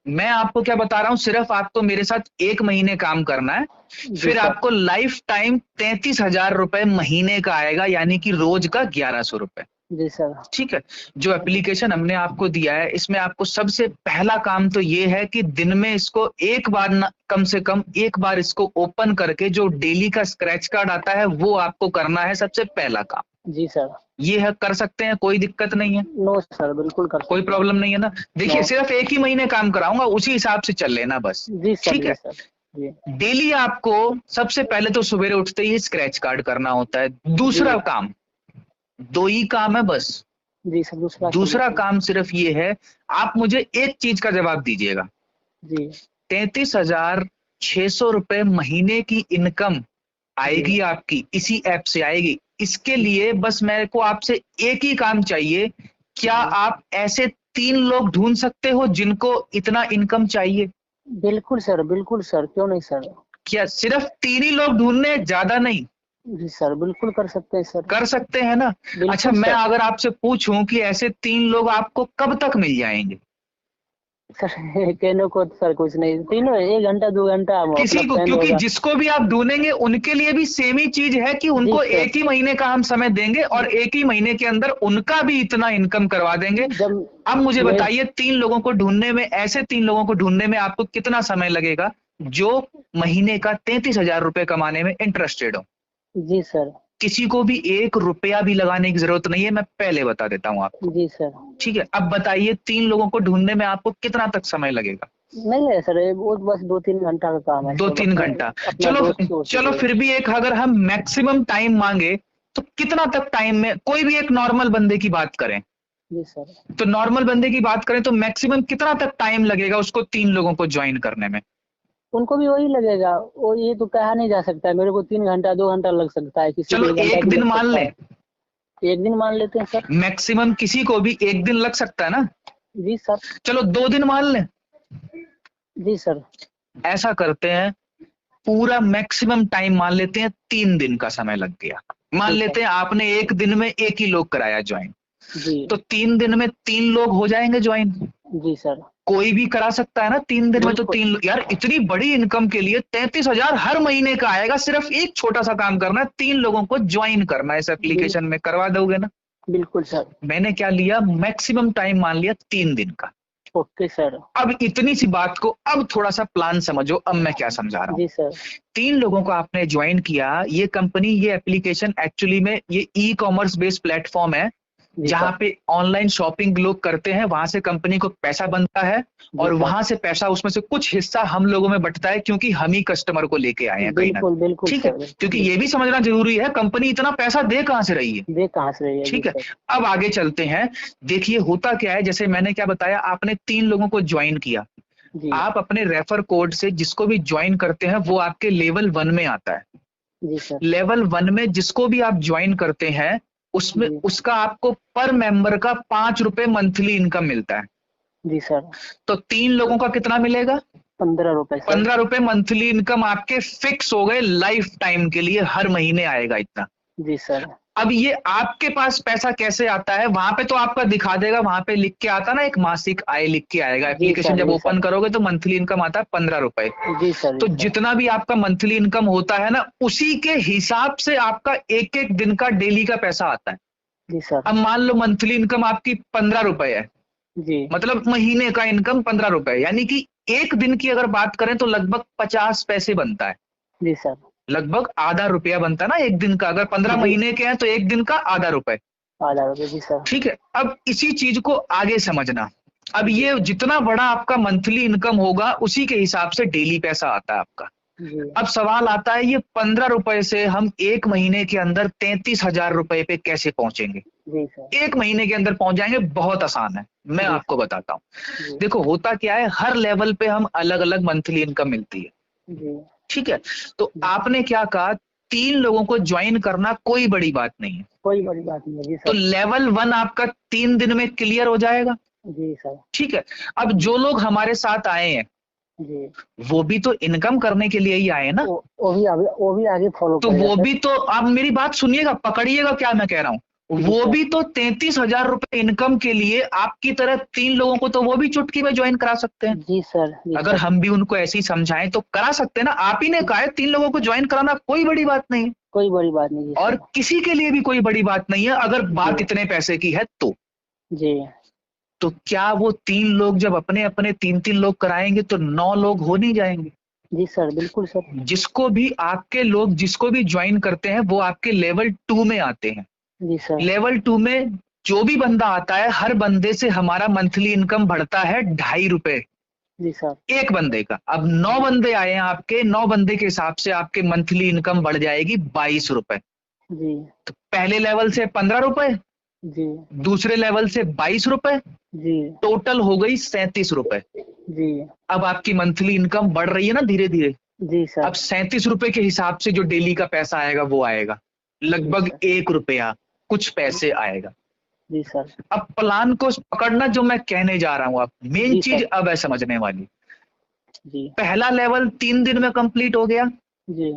मैं आपको क्या बता रहा हूँ, सिर्फ आपको मेरे साथ 1 महीने काम करना है, जी फिर सर। आपको लाइफ टाइम 33,000 रुपए महीने का आएगा, यानी कि रोज का 1100 रुपए। जी सर। ठीक है। जो एप्लीकेशन हमने आपको दिया है, इसमें आपको सबसे पहला काम तो ये है कि दिन में इसको एक बार ना, कम से कम एक बार इसको ओपन करके जो डेली का स्क्रैच कार्ड आता है वो आपको करना है, सबसे पहला काम। जी सर। ये है, कर सकते हैं, कोई दिक्कत नहीं है, नो सर, बिल्कुल कर कोई सकते हैं। प्रॉब्लम नहीं है ना। नो। देखिए, सिर्फ 1 ही महीने काम कराऊंगा, उसी हिसाब से चल लेना बस। जी सर, ठीक जी है। सर। जी। डेली आपको सबसे पहले तो सवेरे उठते ही स्क्रैच कार्ड करना होता है। जी। दूसरा काम, 2 ही काम है बस। जी सर, दूसरा दूसरा सोल्यूशन। काम सिर्फ ये है, आप मुझे एक चीज का जवाब दीजिएगा। जी। 33,600 रुपए महीने की इनकम जी। आएगी आपकी, इसी ऐप से आएगी। इसके लिए बस मेरे को आपसे एक ही काम चाहिए। क्या जी। आप ऐसे 3 लोग ढूंढ सकते हो जिनको इतना इनकम चाहिए? बिल्कुल सर, क्यों नहीं सर। क्या सिर्फ 3 ही लोग ढूंढने, ज्यादा नहीं? जी सर, बिल्कुल कर सकते हैं सर। कर सकते हैं ना? अच्छा, बिल्कुल मैं सर। अगर आपसे पूछूं कि ऐसे 3 लोग आपको कब तक मिल जाएंगे? सर कहने को तो सर कुछ नहीं, तीनों 1 घंटा 2 घंटा अपना किसी को, फ्रेंड क्योंकि होगा। जिसको भी आप ढूंढेंगे उनके लिए भी सेम ही चीज है कि जी उनको सर। 1 ही महीने का हम समय देंगे और 1 ही महीने के अंदर उनका भी इतना इनकम करवा देंगे। जब अब मुझे मैं। बताइए, 3 लोगों को ढूंढने में, ऐसे 3 लोगों को ढूंढने में आपको कितना समय लगेगा जो महीने का 33,000 रुपए कमाने में इंटरेस्टेड हो? जी सर। किसी को भी 1 रुपया भी लगाने की जरूरत नहीं है, मैं पहले बता देता हूँ आपको। जी सर। ठीक है। अब बताइए, 3 लोगों को ढूंढने में आपको कितना तक समय लगेगा? नहीं है सर, ये वो बस 2-3 घंटा का काम है, दो सब तीन अपना घंटा अपना चलो, दोस्त दोस्त चलो के। फिर भी एक, अगर हम मैक्सिमम टाइम मांगे तो कितना तक टाइम में, कोई भी एक नॉर्मल बंदे की बात करें, जी सर। तो नॉर्मल बंदे की बात करें तो मैक्सिमम कितना तक टाइम लगेगा उसको 3 लोगों को ज्वाइन करने में? उनको भी वही लगेगा, वो ये तो कहा नहीं जा सकता है, मेरे को 3 घंटा 2 घंटा लग सकता है, किसी को चलो 1 घंटा एक भी दिन लग मान सकता लें, है। एक दिन मान लेते हैं सर। मैक्सिमम किसी को भी एक दिन लग सकता है ना। जी सर। चलो 2 दिन मान लें। जी सर। ऐसा करते हैं, पूरा मैक्सिमम टाइम मान लेते हैं, 3 दिन का समय लग गया। मान ठीक है। लेते हैं आपने एक दिन में 1 ही लोग कराया ज्वाइन, जी। तो 3 दिन में 3 लोग हो जाएंगे ज्वाइन। जी सर। कोई भी करा सकता है ना 3 दिन में, तो बिल्कुल। 3 यार, इतनी बड़ी इनकम के लिए 33,000 हर महीने का आएगा। सिर्फ एक छोटा सा काम करना है, 3 लोगों को ज्वाइन करना है इस बिल, एप्लीकेशन में, करवा दोगे ना? बिल्कुल सर। मैंने क्या लिया, मैक्सिमम टाइम मान लिया 3 दिन का। Okay sir. अब इतनी सी बात को अब थोड़ा सा प्लान समझो, अब मैं क्या समझा रहा हूँ। जी सर। 3 लोगों को आपने ज्वाइन किया, ये कंपनी, ये एप्लीकेशन एक्चुअली में ये ई कॉमर्स बेस्ड प्लेटफॉर्म है, जी जहां सर। पे ऑनलाइन शॉपिंग लोग करते हैं, वहां से कंपनी को पैसा बनता है, जी और सर। वहां से पैसा, उसमें से कुछ हिस्सा हम लोगों में बंटता है, क्योंकि हम ही कस्टमर को लेके आए हैं कहीं ना बिल्कुल कहीं। बिल्कुल ठीक है। सर, बिल्कुल क्योंकि ये भी बिल्कुल। समझना जरूरी है, कंपनी इतना पैसा दे कहां से रही है। ये कहाँ से रही है। जी ठीक है। सर। अब आगे चलते हैं। देखिए होता क्या है, जैसे मैंने क्या बताया, आपने 3 लोगों को ज्वाइन किया, जी। आप अपने रेफर कोड से जिसको भी ज्वाइन करते हैं वो आपके लेवल 1 में आता है। जी सर। लेवल 1 में जिसको भी आप ज्वाइन करते हैं, उसमें जी। उसका आपको पर मेंबर का 5 रुपए मंथली इनकम मिलता है। जी सर। तो 3 लोगों का कितना मिलेगा? 15 रुपए सर। 15 रुपए मंथली इनकम आपके फिक्स हो गए, लाइफ टाइम के लिए, हर महीने आएगा इतना। जी सर। अब ये आपके पास पैसा कैसे आता है, वहां पे तो आपका दिखा देगा, वहां पे लिख के आता ना, एक मासिक आय लिख के आएगा। जी एप्लीकेशन सर। जब जी ओपन सर। करोगे तो मंथली इनकम आता है 15 रुपए। जी सर। तो जी सर। जितना भी आपका मंथली इनकम होता है ना, उसी के हिसाब से आपका एक एक दिन का डेली का पैसा आता है। जी सर। अब मान लो मंथली इनकम आपकी 15 रुपए है, जी। मतलब महीने का इनकम 15 रुपए, यानी कि एक दिन की अगर बात करें तो लगभग 50 पैसे बनता है। जी सर। लगभग आधा रुपया बनता है ना एक दिन का, अगर 15 जी। महीने के हैं तो एक दिन का आधा रुपए। 8 रुपए। जी सर। ठीक है। अब इसी चीज को आगे समझना। अब जी ये सर। जितना बड़ा आपका मंथली इनकम होगा, उसी के हिसाब से डेली पैसा आता है आपका। जी। अब सवाल आता है, ये 15 रुपए से हम एक महीने के अंदर 33,000 रुपए पे कैसे पहुंचेंगे? जी सर। एक महीने के अंदर पहुंच जाएंगे, बहुत आसान है, मैं जी आपको सर। बताता हूँ। जी। देखो होता क्या है, हर लेवल पे हम अलग अलग मंथली इनकम मिलती है। जी। ठीक है। तो जी। आपने क्या कहा, 3 लोगों को ज्वाइन करना कोई बड़ी बात नहीं है। कोई बड़ी बात नहीं है। जी तो सर। लेवल 1 आपका 3 दिन में क्लियर हो जाएगा। जी सर। ठीक है। अब जी। जो लोग हमारे साथ आए हैं, जी। वो भी तो इनकम करने के लिए ही आए हैं ना। वो भी आगे फॉलो तो करेगा वो सर। भी तो, आप मेरी बात सुनिएगा, पकड़िएगा क्या मैं कह रहा हूँ, वो भी तो 33,000 रुपए इनकम के लिए आपकी तरह 3 लोगों को तो वो भी चुटकी में ज्वाइन करा सकते हैं। जी सर, जी अगर सर, हम भी उनको ऐसे ही समझाएं तो करा सकते हैं ना। आप ही ने कहा है 3 लोगों को ज्वाइन कराना कोई बड़ी बात नहीं है, कोई बड़ी बात नहीं। जी और सर, किसी के लिए भी कोई बड़ी बात नहीं है अगर बात जी इतने पैसे की है तो। जी तो क्या वो 3 लोग जब अपने अपने 3-3 लोग कराएंगे तो 9 लोग हो नहीं जाएंगे? जी सर, बिल्कुल सर। जिसको भी आपके लोग जिसको भी ज्वाइन करते हैं वो आपके लेवल 2 में आते हैं। जी सर, लेवल 2 में जो भी बंदा आता है हर बंदे से हमारा मंथली इनकम बढ़ता है 2.5 रुपए जी सर, एक बंदे का। अब 9 बंदे आए हैं आपके, 9 बंदे के हिसाब से आपके मंथली इनकम बढ़ जाएगी 22 रुपए। जी तो पहले लेवल से 15 रुपए, जी दूसरे लेवल से 22 रुपए, जी टोटल हो गई 37 रुपए। जी अब आपकी मंथली इनकम बढ़ रही है ना धीरे धीरे। जी सर, अब 37 रुपए के हिसाब से जो डेली का पैसा आएगा वो आएगा लगभग सर। 1 रुपया कुछ पैसे आएगा। जी सर, अब प्लान को पकड़ना जो मैं कहने जा रहा हूं, आप मेन जी चीज सर, अब है समझने वाली। जी पहला लेवल 3 दिन में कंप्लीट हो गया, जी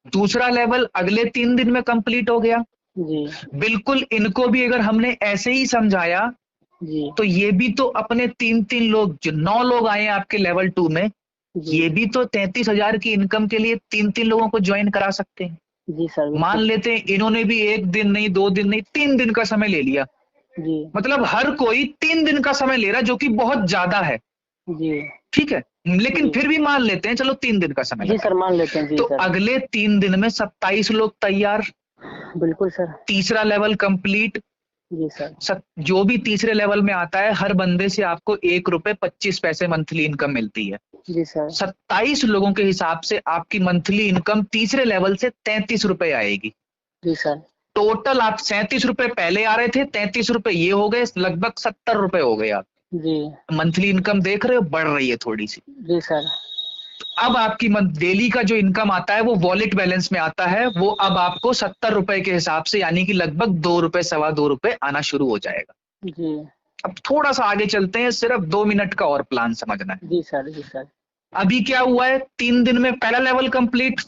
दूसरा लेवल अगले 3 दिन में कंप्लीट हो गया। जी बिल्कुल इनको भी अगर हमने ऐसे ही समझाया जी तो ये भी तो अपने 3-3 लोग, जो 9 लोग आए हैं आपके लेवल 2 में, जी ये भी तो 33,000 की इनकम के लिए 3-3 लोगों को ज्वाइन करा सकते हैं। जी सर, मान बिल्कुल। लेते हैं इन्होंने भी 1 दिन नहीं, 2 दिन नहीं, 3 दिन का समय ले लिया। जी मतलब हर कोई 3 दिन का समय ले रहा है जो कि बहुत ज्यादा है, जी ठीक है। लेकिन जी फिर भी मान लेते हैं चलो 3 दिन का समय जी लगा। सर, मान लेते हैं। जी तो सर, अगले 3 दिन में 27 लोग तैयार, बिल्कुल सर। तीसरा लेवल कंप्लीट। जी सर, जो भी तीसरे लेवल में आता है हर बंदे से आपको 1 रुपए 25 पैसे मंथली इनकम मिलती है। जी सर, 27 लोगों के हिसाब से आपकी मंथली इनकम तीसरे लेवल से 33 रुपए आएगी। जी सर, टोटल आप 37 रुपए पहले आ रहे थे, 33 रुपए ये हो गए, लगभग 70 रुपए हो गए। आप जी मंथली इनकम देख रहे हो बढ़ रही है थोड़ी सी। जी सर, अब आपकी डेली का जो इनकम आता है वो वॉलेट बैलेंस में आता है, वो अब आपको 70 रुपए के हिसाब से यानी कि लगभग 2 रुपए 2.25 रुपए आना शुरू हो जाएगा। जी अब थोड़ा सा आगे चलते हैं, सिर्फ 2 मिनट का और प्लान समझना है। जी सर, जी सर, अभी क्या हुआ है, 3 दिन में पहला लेवल कंप्लीट,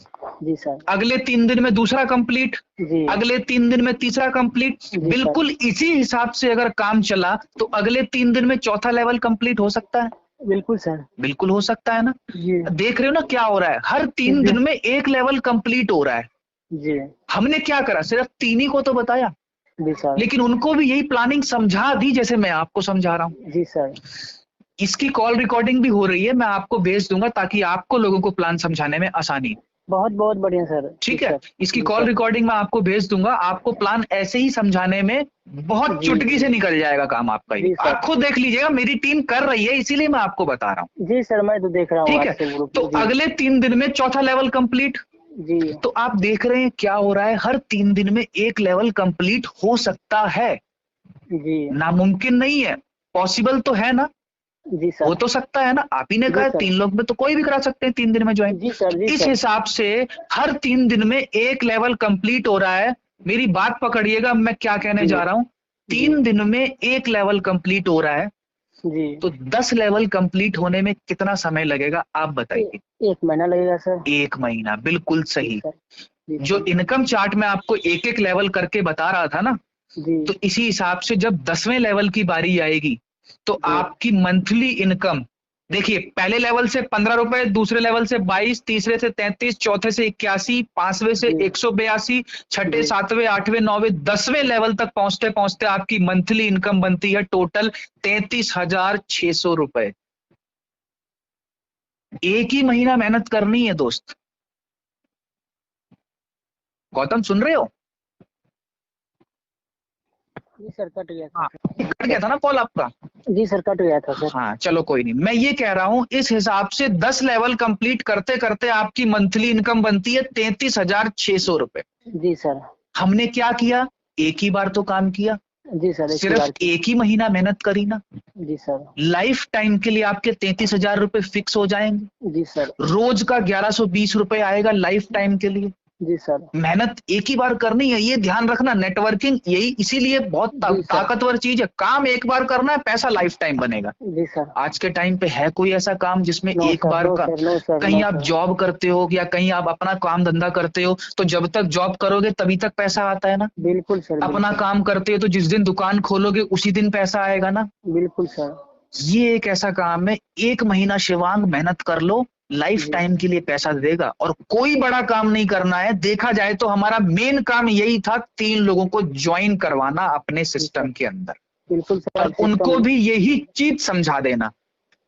जी सर, अगले 3 दिन में दूसरा कंप्लीट, जी अगले 3 दिन में तीसरा कंप्लीट। जी बिल्कुल इसी हिसाब से अगर काम चला तो अगले 3 दिन में चौथा लेवल कंप्लीट हो सकता है। बिल्कुल सर। बिल्कुल हो सकता है ना। जी देख रहे हो ना क्या हो रहा है, हर 3 दिन में एक लेवल कंप्लीट हो रहा है। जी हमने क्या करा, सिर्फ 3 ही को तो बताया, जी सर, लेकिन उनको भी यही प्लानिंग समझा दी जैसे मैं आपको समझा रहा हूँ। जी सर, इसकी कॉल रिकॉर्डिंग भी हो रही है, मैं आपको भेज दूंगा ताकि आपको लोगों को प्लान समझाने में आसानी हो। बहुत बहुत बढ़िया सर। ठीक जी है, सर, इसकी जी कॉल सर, रिकॉर्डिंग मैं आपको भेज दूंगा। आपको प्लान ऐसे ही समझाने में बहुत जी चुटकी से निकल जाएगा काम आपका। ये जी सर, आप खुद देख लीजिएगा, मेरी टीम कर रही है इसीलिए मैं आपको बता रहा हूँ। जी सर, मैं तो देख रहा हूँ ठीक आज है, से ग्रुप तो में। जी अगले 3 दिन में चौथा लेवल कंप्लीट। जी तो आप देख रहे हैं क्या हो रहा है, हर 3 दिन में एक लेवल कंप्लीट हो सकता है। जी नामुमकिन नहीं है, पॉसिबल तो है ना, जी हो सर, तो सकता है ना। आप ही ने जी कहा सर, 3 लोग में तो कोई भी करा सकते हैं 3 दिन में ज्वाइन। जी सर, जी इस सर, हिसाब से हर 3 दिन में एक लेवल कंप्लीट हो रहा है। मेरी बात पकड़िएगा, मैं क्या कहने जी जा रहा हूं। जी 3 दिन में एक लेवल कंप्लीट हो रहा है, जी तो 10 लेवल कंप्लीट होने में कितना समय लगेगा आप बताइए। 1 महीना लगेगा सर। 1 महीना, बिल्कुल जी सही। सर, जी जो सर, इनकम चार्ट में आपको एक एक लेवल करके बता रहा था ना, जी तो इसी हिसाब से जब 10वें लेवल की बारी आएगी तो जी आपकी मंथली इनकम देखिए, पहले लेवल से 15 रुपए, दूसरे लेवल से 22, तीसरे से 33, चौथे से 81, पांचवें से जी 182, छठे जी 7वें 8वें 9वें 10वें लेवल तक पहुंचते पहुंचते आपकी मंथली इनकम बनती है टोटल 33,600 रुपए। एक ही महीना मेहनत करनी है दोस्त। गौतम सुन रहे हो? जी सर, कट गया था हाँ, सर। कट गया था ना कॉल आपका। जी सर, कट गया था सर। हाँ चलो कोई नहीं, मैं ये कह रहा हूं इस हिसाब से 10 लेवल कंप्लीट करते करते आपकी मंथली इनकम बनती है 33,600 रुपए। जी सर, हमने क्या किया, एक ही बार तो काम किया, जी सर, एक ही बार सिर्फ एक ही महीना मेहनत करी ना। जी सर, लाइफ टाइम के लिए आपके 33,000 रुपए फिक्स हो जाएंगे। जी सर, रोज का 1120 रुपए आएगा लाइफ टाइम के लिए। जी सर। मेहनत एक ही बार करनी है, ये ध्यान रखना। नेटवर्किंग यही इसीलिए बहुत जी सर। ताकतवर चीज है। काम एक बार करना है, पैसा लाइफ टाइम बनेगा। जी सर। आज के टाइम पे है कोई ऐसा काम जिसमें नो एक सर, बार नो का, सर, नो सर, कहीं नो आप सर। जॉब करते हो या कहीं आप अपना काम धंधा करते हो तो जब तक जॉब करोगे तभी तक पैसा आता है ना। बिल्कुल सर, अपना बिल्कुल। काम करते हो तो जिस दिन दुकान खोलोगे उसी दिन पैसा आएगा ना। बिल्कुल सर। ये एक ऐसा काम है, एक महीना शिवांग मेहनत कर लो, लाइफ जी। टाइम के लिए पैसा देगा। और कोई बड़ा काम नहीं करना है। देखा जाए तो हमारा मेन काम यही था, 3 लोगों को ज्वाइन करवाना अपने जी सर। सिस्टम के अंदर, बिल्कुल सर, और आप सिस्टम। उनको भी यही चीज समझा देना।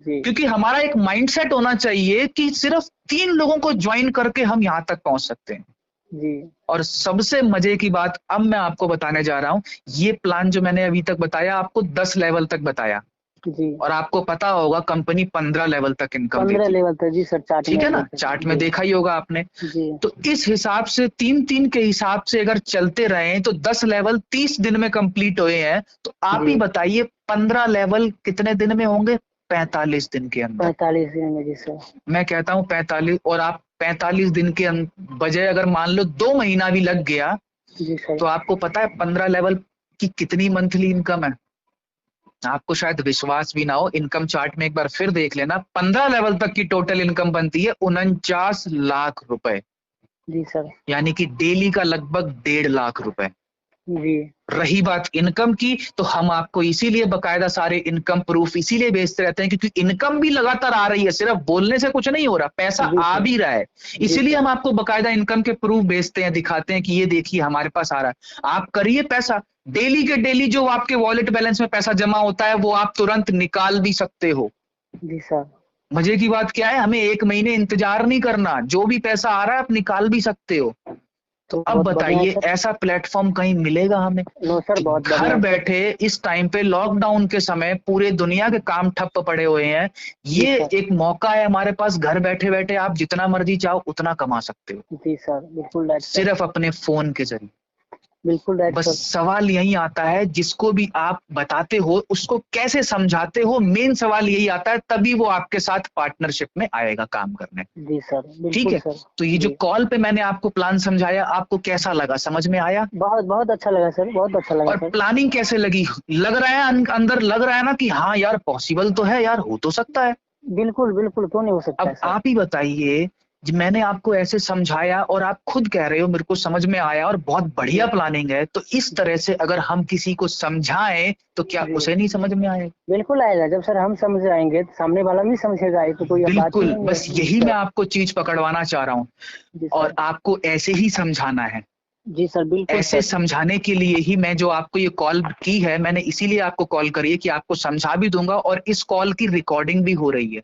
जी। क्योंकि हमारा एक माइंडसेट होना चाहिए कि सिर्फ 3 लोगों को ज्वाइन करके हम यहाँ तक पहुंच सकते हैं। जी। और सबसे मजे की बात अब मैं आपको बताने जा रहा हूं, ये प्लान जो मैंने अभी तक बताया आपको 10 लेवल तक बताया, जी। और आपको पता होगा कंपनी 15 लेवल तक इनकम 15 देती है। लेवल तक, जी सर, चार्ट ठीक में है ना, देखे थे। चार्ट में जी। देखा ही होगा आपने। जी। तो इस हिसाब से 3-3 के हिसाब से अगर चलते रहे तो 10 लेवल 30 दिन में कंप्लीट हुए हैं। तो आप ही जी। बताइए 15 लेवल कितने दिन में होंगे? 45 दिन के अंदर। 45 दिन में, जी सर। मैं कहता हूं 45, और आप 45 दिन के बजाय अगर मान लो 2 महीना भी लग गया जी सर। तो आपको पता है 15 लेवल की कितनी मंथली इनकम है? आपको शायद विश्वास भी ना हो, इनकम चार्ट में एक बार फिर देख लेना। 15 लेवल तक की टोटल इनकम बनती है 49 लाख रुपए, जी सर। यानी कि डेली का लगभग 1.5 लाख रुपए। जी। रही बात इनकम की, तो हम आपको इसीलिए बकायदा सारे इनकम प्रूफ इसीलिए भेजते रहते हैं क्योंकि इनकम भी लगातार आ रही है, सिर्फ बोलने से कुछ नहीं हो रहा, पैसा जी आ सर। भी रहा है। जी इसीलिए सर। हम आपको बकायदा इनकम के प्रूफ भेजते हैं, दिखाते हैं कि ये देखिए हमारे पास आ रहा है। आप करिए पैसा, डेली के डेली जो आपके वॉलेट बैलेंस में पैसा जमा होता है वो आप तुरंत निकाल भी सकते हो। जी सर। मजे की बात क्या है, हमें 1 महीने इंतजार नहीं करना, जो भी पैसा आ रहा है आप निकाल भी सकते हो। तो तो अब बहुत बढ़िया है बताइए सर। ऐसा प्लेटफॉर्म कहीं मिलेगा हमें नो सर, कि बहुत बढ़िया घर है सर। बैठे इस टाइम पे लॉकडाउन के समय पूरे दुनिया के काम ठप्प पड़े हुए हैं, जी ये सर। एक मौका है हमारे पास, घर बैठे बैठे आप जितना मर्जी चाहो उतना कमा सकते हो, जी सर, बिल्कुल राइट सर। सिर्फ अपने फोन के जरिए। बिल्कुल राइट बस सर। सवाल यही आता है, जिसको भी आप बताते हो उसको कैसे समझाते हो, मेन सवाल यही आता है, तभी वो आपके साथ पार्टनरशिप में आएगा काम करने। जी सर, ठीक बिल्कुल है, सर। तो ये जो जी। कॉल पे मैंने आपको प्लान समझाया आपको कैसा लगा, समझ में आया? बहुत बहुत अच्छा लगा सर, बहुत अच्छा लगा और सर। प्लानिंग कैसे लगी? लग रहा है अंदर लग रहा है ना कि हाँ यार पॉसिबल तो है यार, हो तो सकता है। बिल्कुल बिल्कुल, क्यों नहीं हो सकता है अब सर। आप ही बताइए, मैंने आपको ऐसे समझाया और आप खुद कह रहे हो मेरे को समझ में आया और बहुत बढ़िया जी। प्लानिंग है, तो इस तरह से अगर हम किसी को समझाएं तो क्या जी। उसे नहीं समझ में आएगा? बिल्कुल आएगा, जब सर हम समझ आएंगे तो सामने वाला भी समझेगा, ये तो कोई अब बात ही बिल्कुल, नहीं है। बस जी यही मैं सर। आपको चीज पकड़वाना चाह रहा हूँ, जी और सर। आपको ऐसे ही समझाना है। जी सर, बिल्कुल ऐसे सर। समझाने के लिए ही मैं जो आपको ये कॉल की है, मैंने इसीलिए आपको कॉल करी है कि आपको समझा भी दूंगा, और इस कॉल की रिकॉर्डिंग भी हो रही है।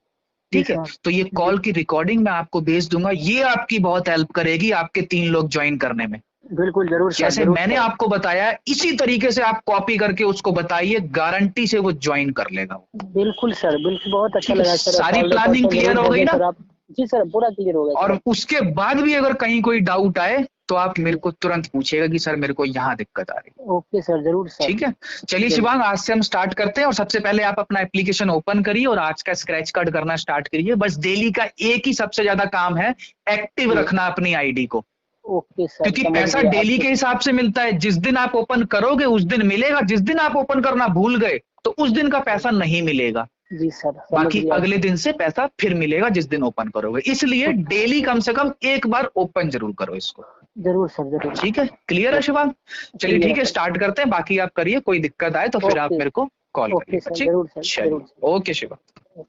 जी ठीक है, सर। तो ये जी। कॉल की रिकॉर्डिंग मैं आपको भेज दूंगा, ये आपकी बहुत हेल्प करेगी आपके 3 लोग ज्वाइन करने में। बिल्कुल, जरूर सर, जैसे जरूर मैंने सर। आपको बताया इसी तरीके से आप कॉपी करके उसको बताइए, गारंटी से वो ज्वाइन कर लेगा। बिल्कुल सर, बिल्कुल, बहुत अच्छा ठीक है, लगा सर, सारी कॉल रिकॉर्ड प्लानिंग तो क्लियर जरूर हो गई भेजें ना? सर आप। जी सर, पूरा क्लियर हो गया और सर। उसके बाद भी अगर कहीं कोई डाउट आए तो आप मेरे जी। को तुरंत पूछिएगा कि सर मेरे को यहाँ दिक्कत आ रही है। ओके सर, जरूर सर। ठीक है, चलिए जरूर। शिवांग, आज से हम स्टार्ट करते हैं, और सबसे पहले आप अपना एप्लीकेशन ओपन करिए और आज का स्क्रैच कार्ड करना स्टार्ट करिए। बस डेली का एक ही सबसे ज्यादा काम है, एक्टिव जी। रखना अपनी आईडी को, ओके सर, क्योंकि समझ पैसा गया डेली आपके। के हिसाब से मिलता है। जिस दिन आप ओपन करोगे उस दिन मिलेगा, जिस दिन आप ओपन करना भूल गए तो उस दिन का पैसा नहीं मिलेगा। जी सर, समझ बाकी गया। अगले दिन से पैसा फिर मिलेगा जिस दिन ओपन करोगे, इसलिए डेली कम से कम एक बार ओपन जरूर करो इसको। जरूर सर, जरूर। ठीक है, क्लियर है शिवांग? चलिए क्लियर है ठीक है, सर। स्टार्ट करते हैं, बाकी आप करिए, कोई दिक्कत आए तो फिर आप ओके। मेरे को कॉल ओके करिएगा। सर, ठीक, जरूर सर, चलिए, जरूर सर। ओके शिवांग।